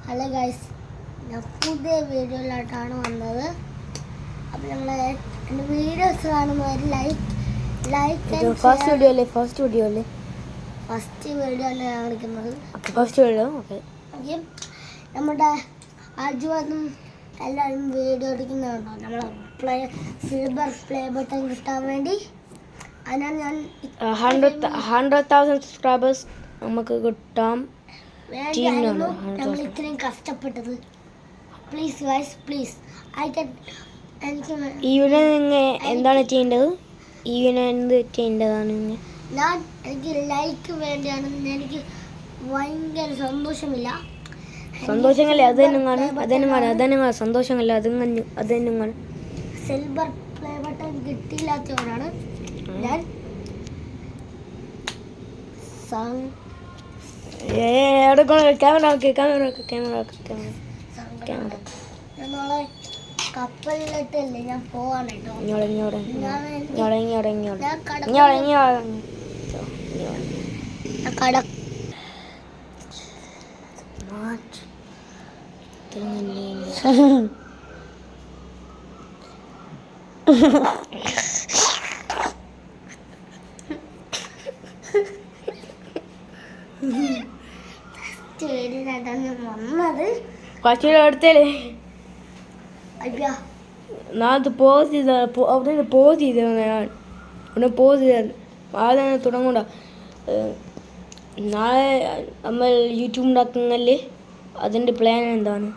Hello guys, ഞാൻ പുതിയ വീഡിയോയിലോട്ടാണ് വന്നത്. അപ്പോൾ ഞങ്ങൾ എൻ്റെ വീഡിയോസ് കാണുന്നവർ ലൈക്ക് ഫസ്റ്റ് വീഡിയോ അല്ലേ ഞാൻ കാണിക്കുന്നത്. First video okay. നമ്മുടെ ആദ്യം എല്ലാവരും വീഡിയോ എടുക്കുന്നുണ്ടോ നമ്മൾ സിൽവർ പ്ലേ ബട്ടൺ കിട്ടാൻ വേണ്ടി. അതിനാണ് ഞാൻ 100,000 സബ്സ്ക്രൈബേഴ്സ് നമുക്ക് കിട്ടാം. നമ്മൾ ഇത്രയും കഷ്ടപ്പെട്ടത്. Please guys, please. ഈവനെ നിങ്ങൾ എന്താണ് ചെയ്യേണ്ടത്? ഈവനെ എന്ത് ചെയ്യേണ്ടതാണ്? എനിക്ക് ലൈക്ക് വേണ്ടിയാണ്. എനിക്ക് ഭയങ്കര സന്തോഷമില്ല. സന്തോഷമല്ല അതെന്നും സിൽവർ പ്ലേ ബട്ടൺ കിട്ടിയില്ലാത്തവരാണ് ഞാൻ. നാളെ കപ്പലിലിട്ടല്ലേ ഞാൻ പോവാണ് കേട്ടോ. വന്നത് കുറച്ചെടുത്തല്ലേ അയ്യാ. നാളെ പോസ് ചെയ്ത ഞാൻ ഉടനെ പോസ് ചെയ്ത ആദ്യം തുടങ്ങണ്ട. നാളെ നമ്മൾ യൂട്യൂബ് ഉണ്ടാക്കുന്നല്ലേ, അതിൻ്റെ പ്ലാൻ എന്താണ്?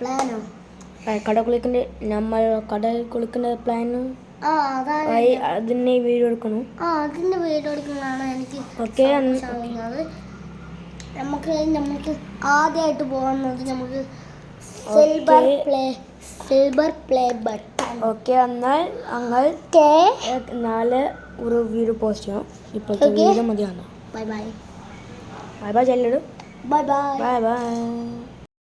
പ്ലാനോ? നമ്മൾ കടൽ കുളിക്കുന്ന പ്ലാനും അതിൻ്റെ വീഡിയോ എടുക്കണം. അതിൻ്റെ വീഡിയോ എടുക്കുന്നതാണ് എനിക്ക് ഓക്കെ. നമുക്ക് ആദ്യമായിട്ട് പോകുന്നത് നമുക്ക് സിൽവർ പ്ലേ ബട്ടൺ. ഓക്കെ, എന്നാൽ ഞങ്ങൾ നാളെ ഒരു വീഡിയോ പോസ്റ്റ് ചെയ്യാം. ഇപ്പോഴത്തെ വീഡിയോ മതിയാണ്. Bye bye. ബൈ ബൈ ചെല്ലു. Bye bye. Bye by.